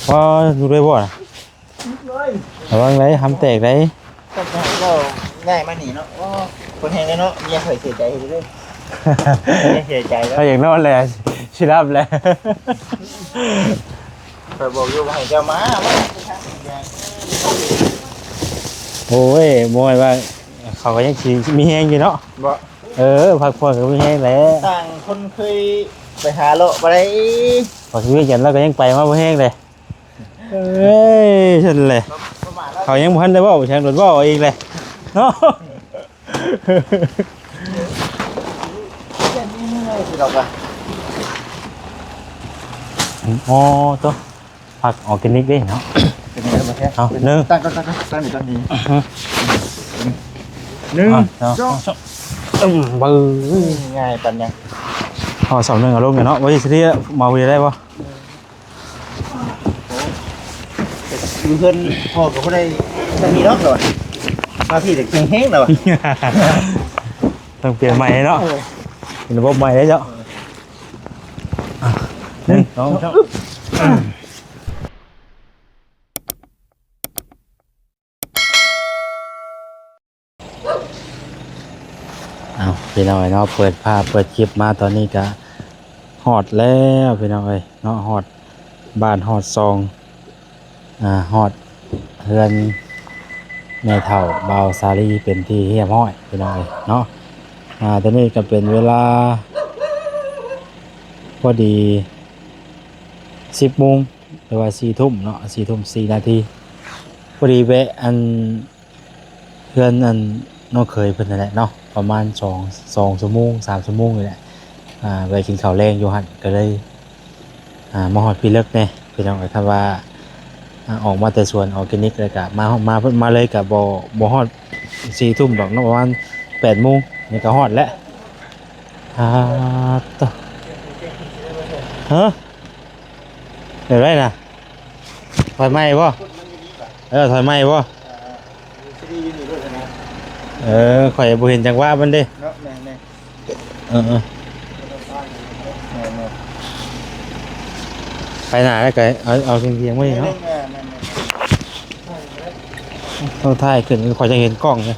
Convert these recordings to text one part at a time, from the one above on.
พอดูด้วยบ่ระวังไรทำแตกไรก็ง่ายมาหนีเนาะคนแหงกันเนาะเมียเคยเสียใจเลยเสียใจแล้วถ้าอย่างนั้นแหละชิรับแหละเคยบอกอยู่ว่าให้เจ้ามาโอ้ยมวยว่าเขาก็ยังมีแห้งอยู่เนาะบ่พักผ่อนก็มีแห้งแล้วต่างคนเคยไปหาโลไปได้พอชีวิตยันแล้วก็ยังไปมาบ่แห้งเลยฉันเลยเขายังพันได้บ่ฉันโดนบ่เองเลยเนาะอ๋อตัวผักออร์แกนิกดิเนาะเอาหนึ่งตั้งอยู่ตอนนี้หนึ่งบื้อง่ายปันยังเอาสองหนึ่งเอาลงเนาะวันที่มาวีได้ปะเพื่อนพ่อก็ไม่ได้จะมีล็อกหรอมาพี่เด็กแห้งหรอต้องเปลี่ยนใหม่เนาะเป็นระบบใหม่ได้เจ้าหนึ่งสองเอาพี่น้อยเนาะเปิดภาพเปิดคลิปมาตอนนี้ก็ฮอดแล้วพี่น้อยเนาะฮอดบ้านฮอดซองฮอดเฮือนแม่เฒ่าเบาซาลีเป็นที่เฮียบห้อยพี่น้อยเนาะตอนนี้ก็เป็นเวลาพอดี10 โมงหรือว่า4 ทุ่มเนาะ4 ทุ่ม 4 นาทีพอดีแวะอันเพื่อนอันน้องเคยเพิ่นนั่นแหละเนาะประมาณ2 ชั่วโมง 3 ชั่วโมงนี่แหละไปกินข้าวแรงอยู่หั่นก็เลยมาฮอดพี่เลิกแน่พี่น้องก็คำว่าออกมาแต่สวนออร์แกนิกเลยก็มาเลยก็บ่ฮอด4 ทุ่มดอกเนาะประมาณ8 โมงนี่ก็ฮอดแล้วต่อฮะเดี๋ยวได้นะถอยไม้บ่ถอยไม้บ่ข่อยบ่เห็นจังว่ามันเด้ไปหน้าแล้วก็เอาเพียงๆไว้เนาะต้องถ่ายขึ้นข่อยจะเห็นกล้องไง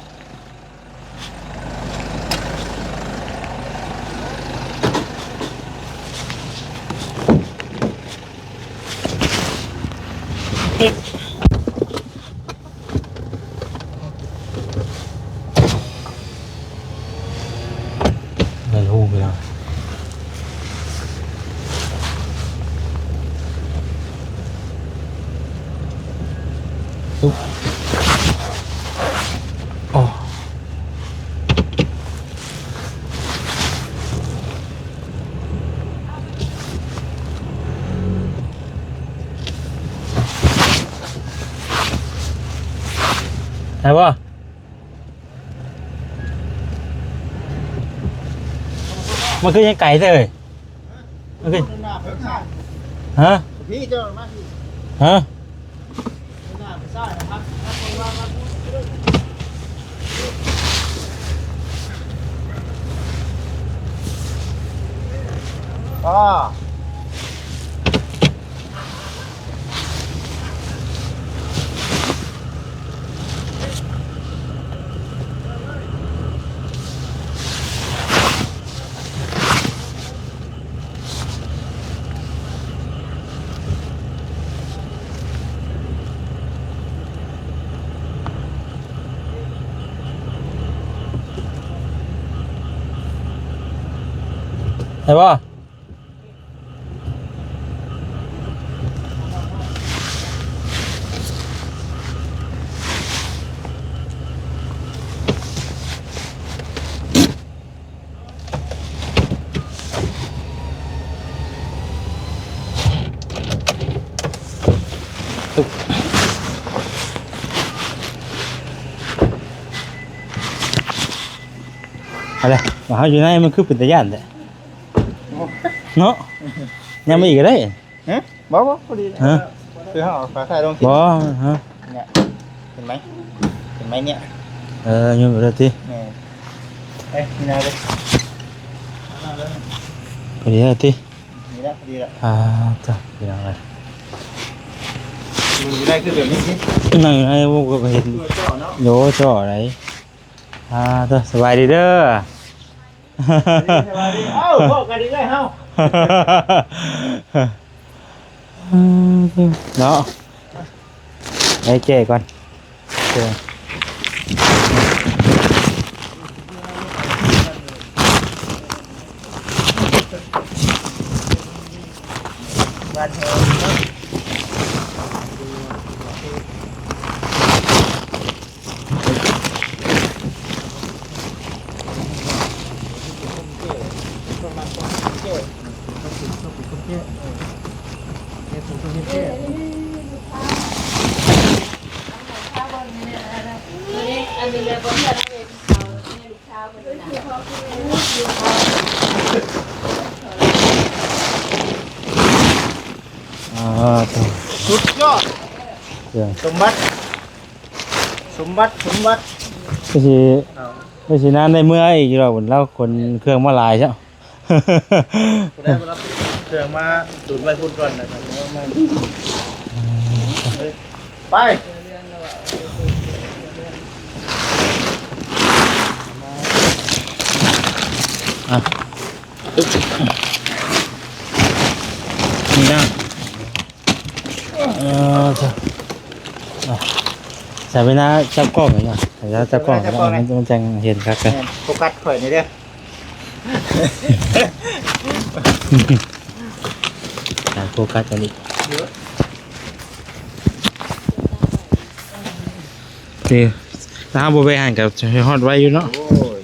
ไม่รู้ไปแล้วตุ๊บอ๋อไหนวะมันคือยังไก่เลยมันคือฮะพี่เจ้ามาพี่ฮะอ๋อไหนวะอะไรมาหาอยู่ไหนมันคือเป็นตะย่านแต่เนาะยังไม่อีกได้ฮะบ่พอดีคือเขาฝาใส่ลงบ่ฮะเนี่ยเห็นไหมเนี่ยยังอยู่ได้ที่นี่นาเลยพอดีได้ที่นี่ละพอดีละจ้ะเป็นอะไร อยู่ได้คือแบบนี้สิ นั่งให้พวกก็เห็น ตัวเจ้าเนาะ โยจ่ออะไรเด้อสบายดีเด้อ สบายดีเอ้าบอกกันดีเลยเฮ้า เนาะไอ้เจ๊ก่อนเจ๊ บ้านแฮง อันนี้เลยบนเรือเลยลูกเช้าคนนี้นะ สุดยอด เรื่อง สมบัติสมบัติสมบัติ ไม่ใช่นานในเมื่ออีกเราเหมือนเราคนเครื่องมาลายใช่ไหม กูได้มารับเครื่องมาดูดไว้พุ่นก่อนนะครับไป นี่นะใส่ไปนะจับกล้องหน่อยนะใส่ไปนะจับกล้องก็ได้มันจังเห็นครับกัน โฟกัสข่อยนี่เด้อ โฟกัสกันอีกนี่ถ้าโบไปหันกับฮอตไว้อยู่เนาะ โอ้ย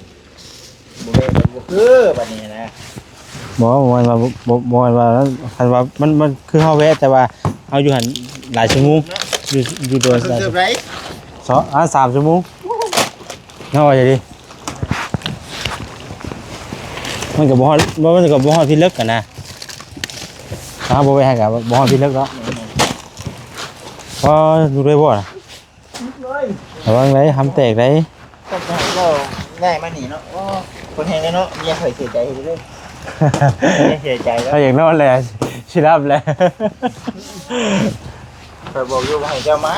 บ่แม่นบ่คือบัดนี้นะ บอกว่าแล้วคันว่ามันคือเฮาแวะแต่ว่าเฮาอยู่หันหลายชั่วโมงอยู่โดน เสิร์ฟไร 3 ชั่วโมงเฮาว่าจะดีมันก็บ่ฮอดมันก็บ่ฮอดที่เลิกกันนะถ้าบ่ไปให้ก็บ่ฮอดที่เลิกเนาะพออยู่ด้วยบ่ล่ะระวังไว้ทำแตกได้ ก็ง่ายมาหนีเนาะโอ้คนแหงเลยเนาะเมียข่อยเสียใจเลยเสียใจแล้ว ถ้าอย่างนั้นแหละสิรับแหละ ข่อยบอกอยู่ว่าให้เจ้ามา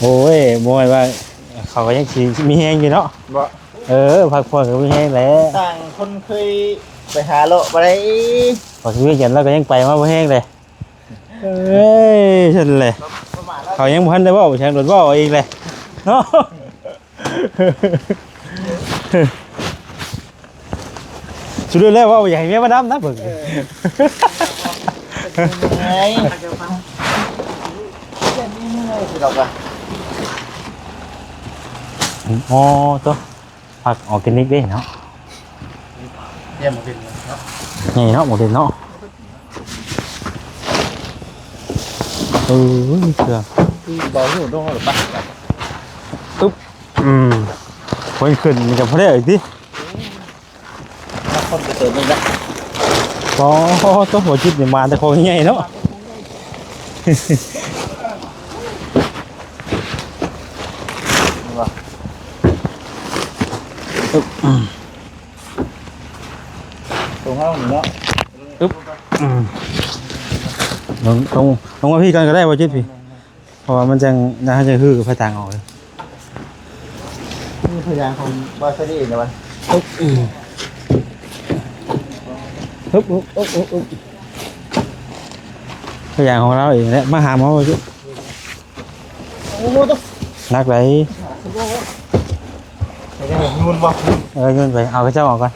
โอ้ยบ่ให้ว่าเขาก็ยังสิมีแฮงอยู่เนาะ บ่ พักผ่อนก็มีแฮงแหละ ต่างคนเคยไปหาเลาะไปได้ พอชีวิตกันแล้วก็ยังไปมาบ่แฮงเลยเอ้ยฉันเลย ประมาณแล้ว เขายังพันได้ว่าแทงโดนว่าเองเลยเนาะสุดเลยว่าอยากให้เมียมาดำนะเบิ่ง ไงคือเราก็ อ๋อตัวผักออร์แกนิกเด้เนาะ เยี่ยมเป็นเนาะ นี่เนาะหมดเลยเนาะเออเชื่อ คือเบาหูต้องหรือปะ คนขึ้นมันจะพอได้อีกดิ ถ้าคนไปเติมนึงละ อ๋อตัวหัวจิตเนี่ยมาแต่คนใหญ่เนาะ ว่า ตรงห้องเนาะ ลงมาพี่กันก็ได้หัวจิตพี่เพราะว่ามันจังน่าจะฮือกับพระต่างออกเลย นี่พยานของบาสดีนะวัน ตัวอย่างของเราเองแหละมาหาหมอหัวจิต โอ้โหต้อง นักไหล ไปได้นูนบ่ เงินไปเอากระเจ้าออกก่อน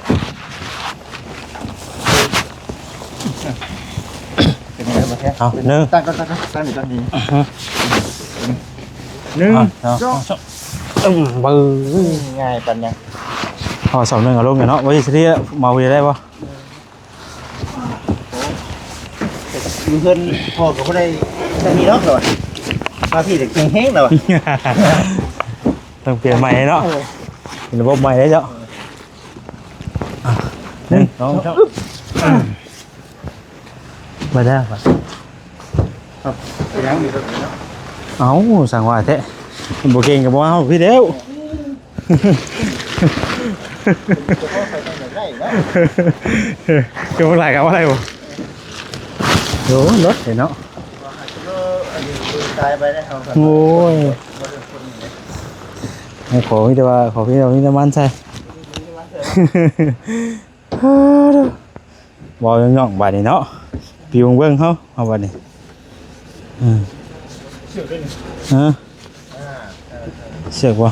เป็นไงบ้างแค่ เอาหนึ่ง ตั้งอยู่ตั้งนี้หนึ่ง สองปื้อ ง่ายปันยัง พอสองหนึ่งเอาลงเนาะว่าจะเรียกมาวีได้ปะ อยู่เพื่อนพ่อกับเขาได้จะมีเนาะเหรอมาพี่เด็กแห้งๆเหรอ ต้องเปลี่ยนใหม่เนาะเป็นระบบใหม่ได้เจ้าหนึ่งสองมาได้ปะ ยังอยู่ตรงนี้เนาะ เอาสั่งว่าแท้โบเก่งกับว่าพี่เดียว จะพ่อใส่ตั้งแต่ได้เนาะ คือมันหลายกับอะไรบ่ โหรถเนาะ อันนี้ตายไปได้เขาครับ โอ้ยให้ขอพี่แต่ว่าขอพี่แต่ว่ามีน้ำมันใช่บอยย่องบาดนี่เนาะปีวงเบิ้งเขาเอาบาดนี่เสือกบ่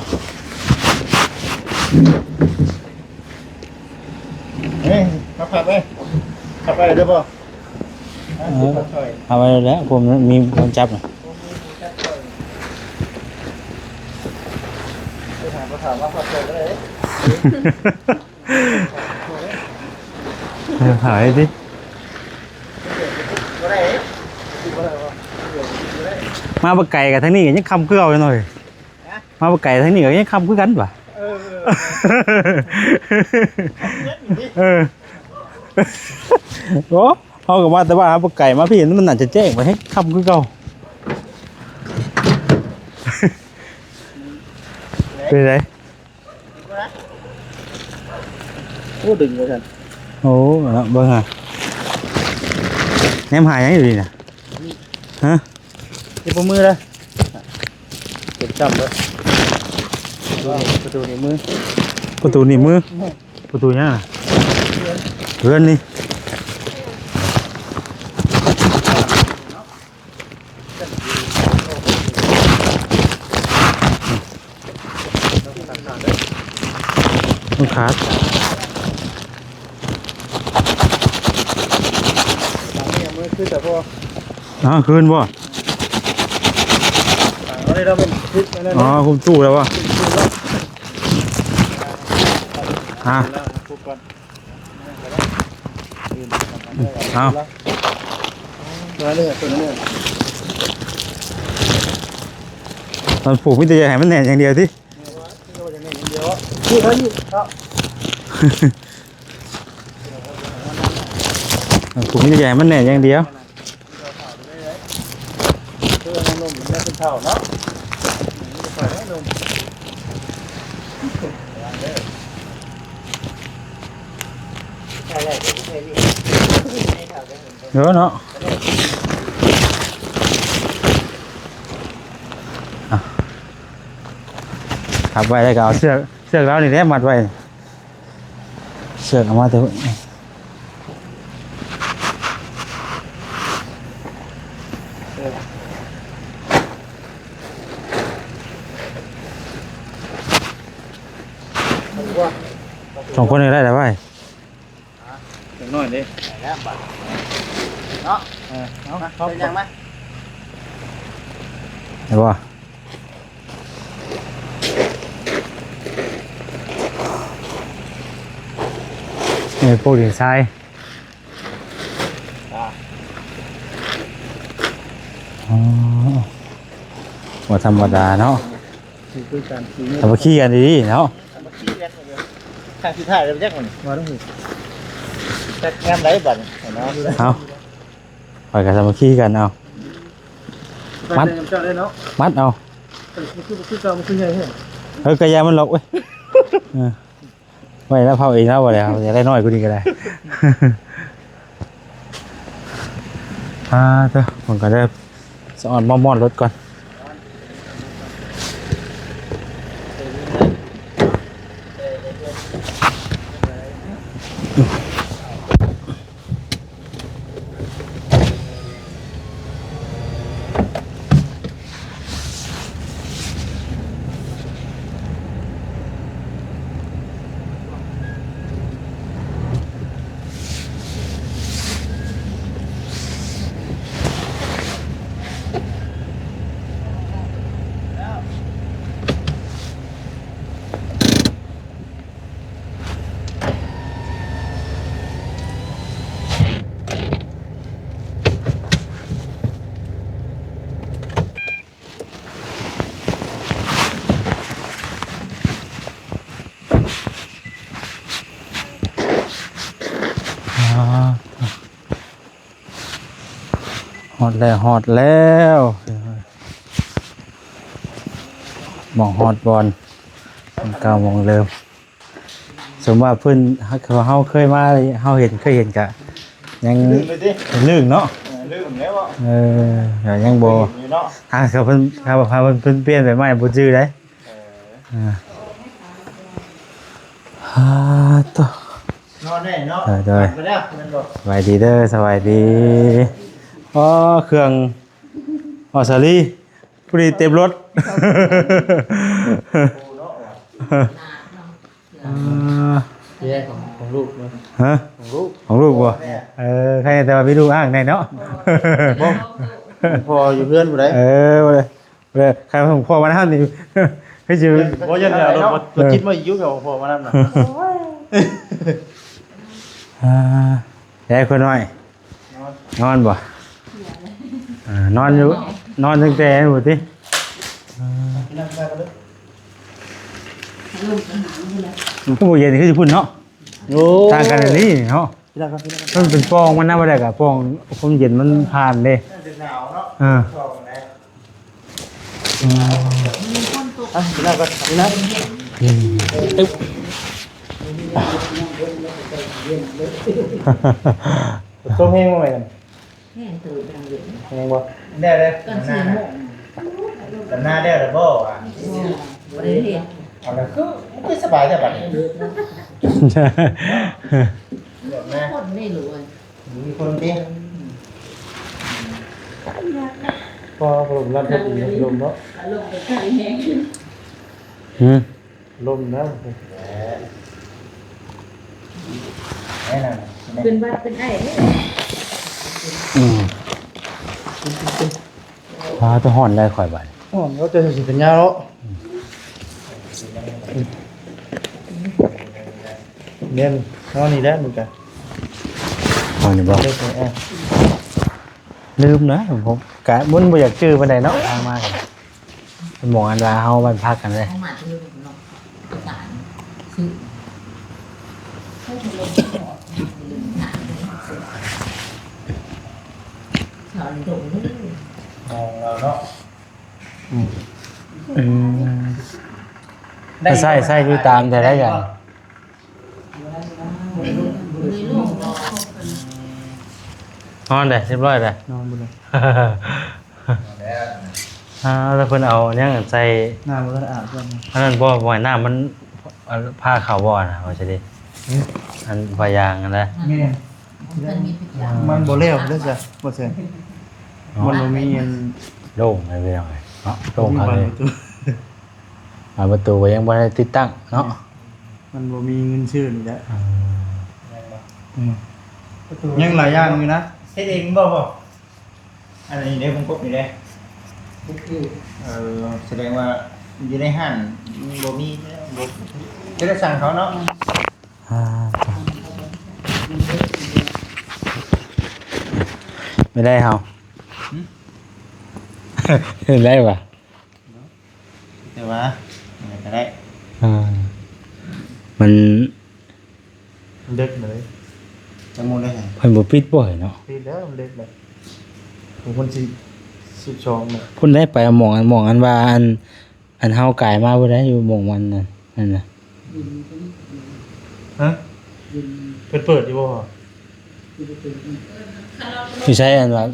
เฮ้ยขับไปเด้อบ่ เอาไปแล้วผมมีคนจับนะ ถามว่าขับไปก็ได้ หายดิ ก็ได้ มาบะไก่กับทั้งนี้ยังคำเกลืออยู่หน่อยมาบะไก่ทั้งนี้ก็ยังคำคือกันป่ะโอ้เขากับว่าแต่ว่าบะไก่มาพี่นั่นมันอาจจะแจ้งไปให้คำคือเก่าเป็นไร โอ้ดึงเลยท่าน โอ้แล้วเบิ้งอ่ะแนมหายยังอยู่ดีน่ะฮะ ที่ปมือเลยเก็บจับเลยประตูในมือ ประตูหนีบมือประตูยังอ่ะเพื่อนนี่ต้องขาด มือคือแต่พอ คืนบ่ อันนี้เราเป็นพิษนั่น อ๋อคุมตู้แล้ววะเอา ตัวนี้ตัวนี้ มันผูกมิตรใจให้มันแน่นอย่างเดียวที่ ที่เขาอยู่ครับ มันผูกมิตรใจให้มันแน่นอย่างเดียว ตัวน้ำนมมันเป็นเท่าเนาะใช่เลยใช่นี่ เยอะเนาะขับไว้แล้วก็เอาเสือกแล้วนี่แหละมัดไว้เสือกเอามาเถอะสองคนนี่ได้แล้วไว้ ถึงหน่อยดิแล้วบัดเนาะเอาเป็นยังไหม เห็นป่ะนี่พวกดินทรายอ๋อว่าธรรมดาเนาะ คือการขี่ ทำมาขี้กันดีๆเนาะ มาขี่กันเลยข้างที่ท่าเลยแจ็คมันมาต้องหูแจ็คงามไรบัดเนาะ เอาไปกับทำมาขี้กันเอามัดเอา คือเก่ามันคือไงเหรอ กระยามันหลอกเว้ยไม่แล้วเผาเองแล้ววะเลยจะได้น้อยกูดีก็ได้เถอะผมก็ได้สอนมอดรถก่อนฮอดแล้วมองฮอดบอลเก่ามองเริ่มสมมติว่าเพิ่นเขาเคยมาเคยเห็นกะยังลื่นเนาะ เ ลืมแล้วอ่ะ ก็ยังบ่ อยู่เนาะ เขาเพิ่นเขาพาเพิ่นเปลี่ยนไปใหม่บ่จื้อได้ต่อน อนได้เนาะ ได้ ไปแล้วมันบอก สบายดีเด้อสบายดีอ๋อเครื่องออสาลีผู้ดีเต็มรถ ปูเนาะว่ะ เรื่องของลูกเนาะ ฮะ ของลูก ของลูกบ่ใครแต่ว่าพี่ลูกอ้างได้เนาะ พออยู่เพื่อนบ่ได้ บ่ได้ใครของพ่อมาทำนี่ ให้ชื่อ บ่ยันแล้วรถจิตมาอยู่กับพอมานั่นน่ะ ยายคนน้อยนอนบ่นอนอยู่นอนตั้งแต่หมดติ นั่งได้ก็เลย ลูกอาหารนี่แหละ ผู้เย็นนี่คือสิพุ่นเนาะ โอ้ ต่างกันอันนี้เนาะ พี่นั่งครับพี่นั่งครับ มันเป็นฟองมันน่าบ่ได้กะฟองความเย็นมันผ่านเด้ จะหนาวเนาะ อ่า ชอบนะพี่นั่งก็พี่นั่ง ต้มแห้งบ่แม่น แห้งตื่นดังเดือด แห้งบ่ได้เลย กันสี่โมง แต่หน้าได้แล้วบ่อ่ะ บริเวณ เอาละคือมันคือสบายแต่บัดนี้เดี๋ยวแม่ คนไม่รู้เลย มีคนติ พอผมรับพอดีลมเนาะ ลูกไปใช้แห้ง ลมนะ แม่นั่น เป็นบ้าเป็นไอ้เนี่ย พาตัวห่อนได้ข่อยบัด อ๋อเขาจะสิเป็นยาเนาะเน้นนอนนี่แหละเหมือนกัน ห่อนนี่บ่ เล็กอ่ะ ลืมนะผมกะบ่อยากจื้อปานใดเนาะทางมากันเป็นหมองอันว่าเฮาบ้านพักกันเลย เขาหมาที่ลูกเนาะประสานซื้อให้คนลงหอดลืมหนักเลยสอนตรงนี้ มองเราเนาะ ถ้าใส่อยู่ตามแต่ได้กัน เลยลูก นอนได้เรียบร้อยได้ นอนบนเลย แล้วเพิ่นเอาอันนี้ใส่ หน้ามันก็อาบกัน อันนั้นบ่บ่ให้น้ำมันผ้าขาวบ่น่ะว่าจะดิอันพยางอันนั้น แม่ มันมีพิจาร มันบ่เลี้ยวได้จ้ะบ่เสียมันบ่มีอัน โล่งไปเนาะเนาะโล่ง มี เขา บาน เลย ประตู ประตูก็ยังบ่ได้ติดตั้งเนาะ มันบ่มีเงินชื่อนี่แหละยังหลายอย่างอยู่นะ เฮ็ดเองบ่อันนี้เด้ผมกบนี่เด้แสดงว่าอยู่ในห้างบ่มีบ่จะได้สั่งเขาเนาะ ไม่ได้เฮาได้ป่ะ แต่ว่าก็ได้ มัน เด็กเลย จังมูได้ไง เพิ่นบ่ปิดบ่ให้เนาะ ปีแล้วมันเด็กเลยผมคน12เนี่ย เพิ่นได้ไปหมองอันว่าอันเฮากายมาบ่ได้อยู่หมองมันนั่นน่ะ ฮะเปิดอยู่บ่ อยู่ใช้อันว่า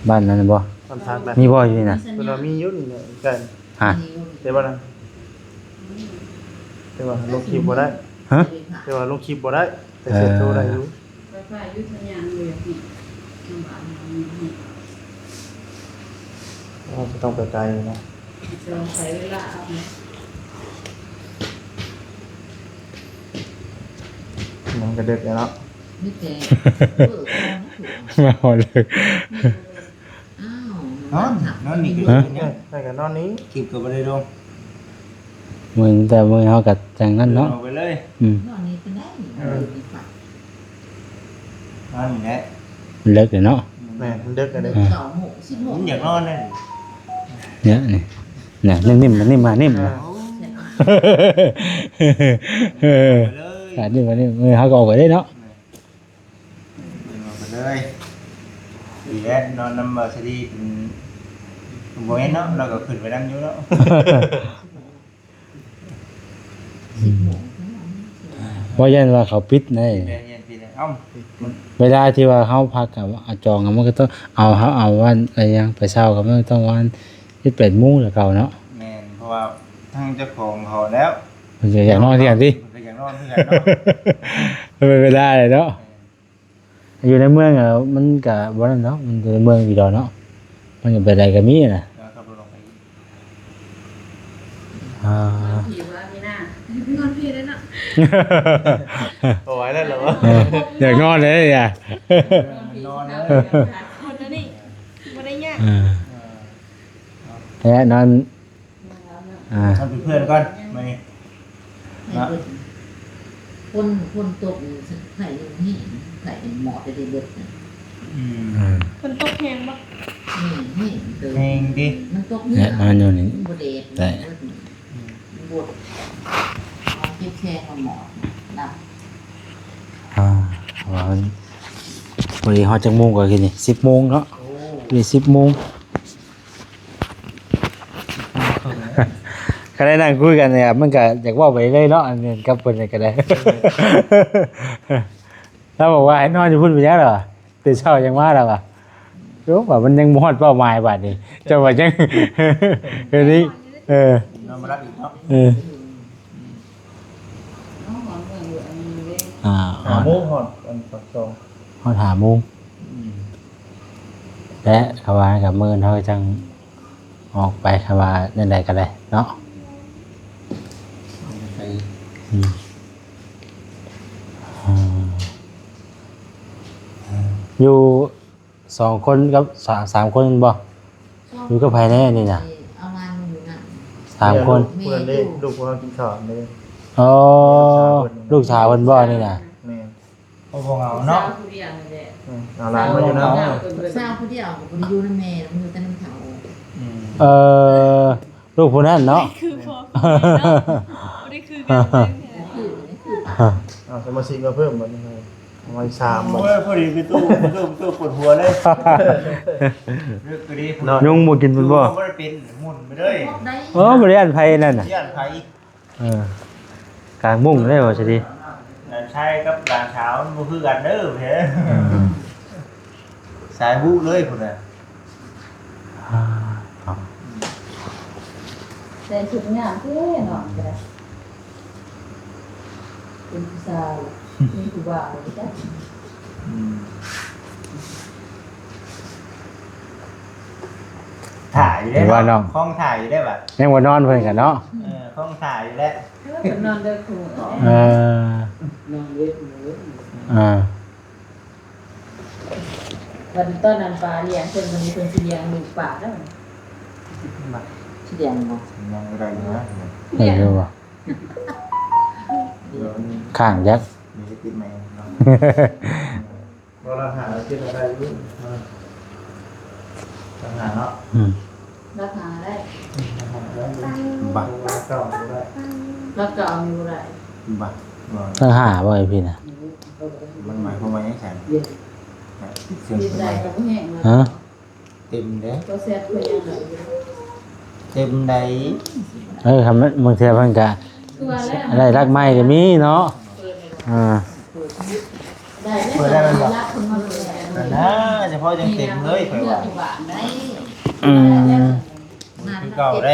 บ้านนั้นบ่ ตอนพักแล้ว มีบ่อยู่นี่น่ะ เวลามีอยู่นี่เนี่ยกัน ฮะ แต่ว่านะแต่ว่าลงคลิปบ่ได้ ฮะ แต่ว่าลงคลิปบ่ได้แต่เสร็จโตได้อยู่ ไฟฟ้ายุทธยานเลยพี่ เราจะต้องไปไกลอยู่นะ เราใช้เวลาเอาไหม มันก็เด็กแล้วเนาะ นี่แต่ มาหอเลย อ้าว นอนนี่คือ ใช่กันนอนนี้ คลิปก็บ่ได้ลง มื้อแต่มื้อเฮาก็จังนั้นเนาะ เอาไปเลย นอนนี้ก็ได้ นอนนี่แหละ มันเลิกเลยเนาะ แม่มันเด็กกันเลย สองหกสิบห ผ ก มอยากนอนเลย เนี่ยนี่เนี่ยนิ่มๆมันนิ่มมานิ่มนะ ไปเลย ขาดนิ่มมานิ่มมือเฮาก็ออกไปได้เนาะ เอาไปเลยดีแล้วนอนนำบ่สดีเป็นบ่เห็นเนาะเราก็ขึ้นไปนั่งอยู่เนาะ เพราะยันว่าเขาปิดใน เย็นๆพี่เอ้ามัน เวลาที่ว่าเฮาพักกับเอาจองอะมันก็ต้องเอาวันอะไรยังไปเช้าก็มันต้องวัน18:00 นแล้วเก่าเนาะ แม่นเพราะว่าทางเจ้าของเขาแล้ว มันจะอยากนอนที่กันติ ก็อยากนอนที่กันเนาะ มันไม่ได้เลยเนาะอยู่ในเมืองอะมันก็บ่นั่นเนาะมันอยู่ในเมืองอยู่ดอกเนาะมันก็ไปได้ก็มีน่ะ แล้วขับรถออกไป อ่า ผีว่าไม่น่า นอนพี่ได้เนาะ โอ้ยแล้วเหรอ เอออยากนอนเลยอ่ะ นอนเลย คนนั้นนี่ไม่ได้ยาก อ่าและนอนอ่า ทำเป็นเพื่อนก่อนมานี่ คนตกไข่นี่ไข่หมอดได้เบิดนะ อืม อืม คนตกแหงบ่ นี่เดิ เพลงดิ มันตก และนอนอยู่นี่ บดเดด ได้ บดเอาเก็บแช่หมอดดับ อ่าว่ามันพอดีฮอดจักโมงกว่ากินนี่10:00 นเนาะนี่10:00 นก็ได้นั่งคุยกันเนี่ยมันก็อยากเว้าไปเลยเนาะอันนี้กับเพิ่นนี่ก็ได้ แล้วบอกว่าให้นอนอยู่พุ่นไปยังเหรอตื่นเช้ายังมาแล้วอ่ะรู้ว่ามันยังบ่ฮอดเป้าหมายบัดนี้เจ้าว่าจัง เดี๋ยวนี้เออน อนมารับอีกเนาะ เออ น้องหอมเมืองอยู่อันนี้เลย อ่า หาโมงหอดอันปักซอง ฮอด5 โมงและคำว่ากับมื้อเฮาจังออกไปคำว่านั่นใดก็ได้เนาะ ไป อืมอ่าอยู่2 คนกับ3 คนบ่อยู่กับไผแน่นี่น่ะ เอางานอยู่นั่น 3 คน เพื่อนเล่นลูกพวกเรากินข้าวเลย อ๋อลูกสาวเพิ่นบ่นี่น่ะ แม่ พอพอเหงาเนาะ ผู้เดียวนั่นแหละ เอาร้านมาอยู่นะ สาวผู้เดียวบ่ได้อยู่นำแม่มันอยู่แต่นำเขา อืม เออลูกผู้นั้นเนาะ คือพอเนาะไม่ได้คือกันเลยเนี่ย เอาสมาชิกมาเพิ่มมันให้เอาไว้3บัด โอ้ยพอดีคือตู้ปวดหัวเลยเรื่องก็ดี ยุงบ่กินเพิ่นบ่ บ่ได้เป็นหมุนไปเลย ได้ อ๋อบ่ได้อันไผนั่นน่ะ ย่านไผ เออกลางมุ้งได้บ่สิดี นั่นใช่กับหลานเช้ามันบ่คือกันเด้อเด้สายบุเลยพุ่นน่ะ แต่ชุดงามเท่เนาะก็ได้เป็นผู้สาวมีผู้บ่าวจ้ะ อืมถ่ายอยู่ได้คล้องถ่ายอยู่ได้ป่ะ ยังบ่นอนเพิ่นกันเนาะ คล้องถ่ายอยู่แล้ว นอนเด้อครู เออน อนเล็กเลย อ่า วันตอนนั้นปลาเลี้ยงเพิ่นวันนี้เพิ่นสิเลี้ยงลูกปลาแล้วสิเลี้ยงบ่ มองอะไรอยู่นะ ได้อยู่บ่ เดี๋ยวนี้ ข้างยักษ์ มีติดไหมเนาะ เราหากินอะไรอยู่ ปัญหาเนาะ อืม ราคาได้ บัก เก่าได้ ราคาเอาอยู่ได้ บัก ทั้งห้าบ่ไอ้พี่น่ะ มันหมายความว่ายังไง เย็น เสียง ดี เป็น ใจ ไง ก็บ่แห้งเลย ฮะ เต็มเด้ ก็แซ่บเพิ่นยังได้ เต็มใด คำนั้นบางเทีเพิ่นก็ คือว่าแล้ว อะไรรักไม้ก็มีเนาะอ่า ได้ได้รักคนมาเลย นั่นนะเฉพาะจังเต็มเลยข่อยว่า ได้ อืม คือเก่าได้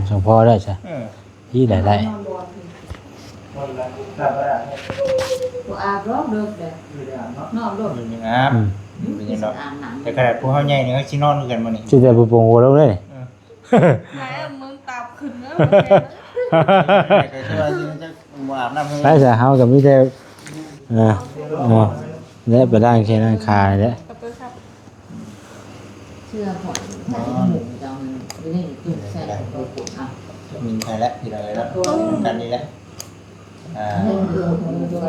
สมพอได้ใช่ เออ ที่ได้ได้ คนละรับบ่ได้ บ่อาบรอบเลิกเลยนอนโลด อยู่ยังอาบเป็นยังดอก อาบน้ำ แต่ขนาดพวกเฮาใหญ่นี่ก็สินอนกันบ่นี่ ชื่อแต่ผู้ปงโหแล้วเลย ไหนอะมึงตาบขึ้นแล้ว ก็สิว่าสิจะบ่อาบน้ำ ได้จ้ะเฮาก็มีแต่และไปด้านแค่นั้นคาแหละ กลับไปครับ เชื่อพอถ้าที่หมูจังไม่ได้จุดใส่ไปกดอ่ะ มีใครแล้วที่เราแล้วกันนี่แหละ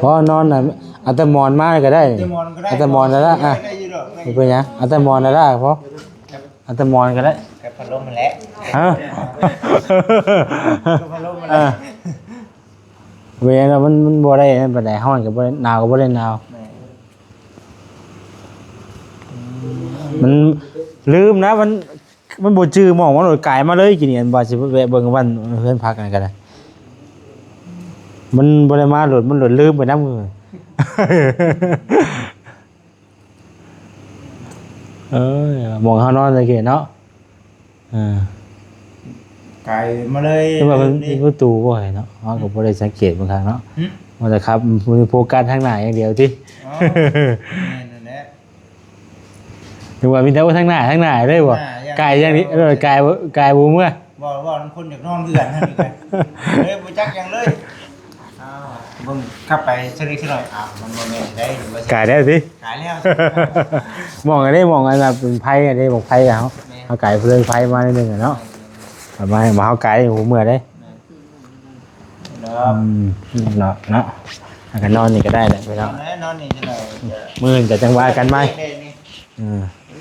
เพราะนอนน่ะเอาแต่หมอนมาก็ได้ เตมอนก็ได้ เอาแต่หมอนแล้วอ่ะ ได้อยู่ดอก บ่เป็นหยังเอาแต่หมอนแล้วล่ะเพราะเอาแต่หมอนก็ได้ กับพัดลมมันแหละ ฮะ กับพัดลมมันแหละ เวลามันบ่ได้นั่นปานใดร้อนก็บ่ได้หนาวก็บ่ได้หนาว มันลืมนะมันบ่จื้อหมองมันโดดกายมาเลยกินนี่อันว่าสิแวะเบิ่งวันเพิ่นพักกันก็ได้มันบ่ได้มาโดดมันโดดลืมไปนำ เอ้ยมองเฮานอนเลยเกเนาะา ไก่มาเลย คือว่ามันมีประตูบ่ให้เนาะเฮาก็บ่ได้สังเกตบางครั้งเนาะ หึ ว่าแต่ครับมันโฟกัสทางหน้าอย่างเดียวติ อ๋อนั่นแหละ นึกว่ามีแต่ว่าทางหน้าเลยบ่ หน้าอย่าง กายอย่างนี้กายบ่เมื่อ บ่น้ำคนอยากนอนเรือนนั่นนี่กันเลยบ่จักหยังเลยอ้าวเบิ่งกลับไปสักนิดหน่อยอ้าวมันบ่แม่นได้หรือว่าสิ กายได้สิ ขายแล้ว มองอันนี้มองอันแบบเป็นไพ่อันนี้บอกไพ่เอาไก่เพลิงไพ่มานิดนึงอะเนาะมาเอาไก่หูเมื่อได้ เนาะ เนาะเนาะอากันนอนนี่ก็ได้แหละไป น เนาะ อนนี่จังได๋ มื่นแต่จังหวะกันไหม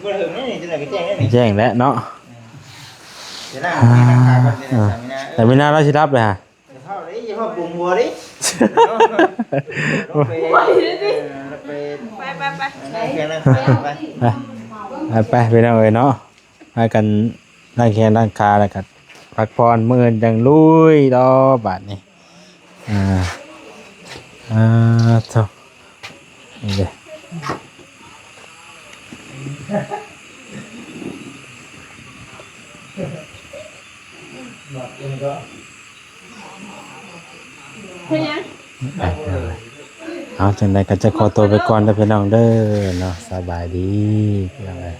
บ่ถึงนี่จังได๋ก็แจ้งได้นี่ แจ้งแล้วเนาะ เดี๋ยวนั่งนี่นั่งขาก่อนเดี๋ยวสามีนะ แต่ไม่น่าเราชิรับเลยฮะ อย่าเข้าดิอย่าเข้าปรุงหัวดิลงไป ไป นั่งแค่นั่งไป ไปไปเนาะเอ้ยเนาะมากันนั่งแค่นั่งคาแล้วกันพักผ่อนมื่นจังลุยต่อบาทนี่เท่านี่เลย เพื่อนยัง เอาจังใดก็จะขอตัวไปก่อนเด้อพี่น้องเด้อเนาะสบายดีพี่น้องเอ้ย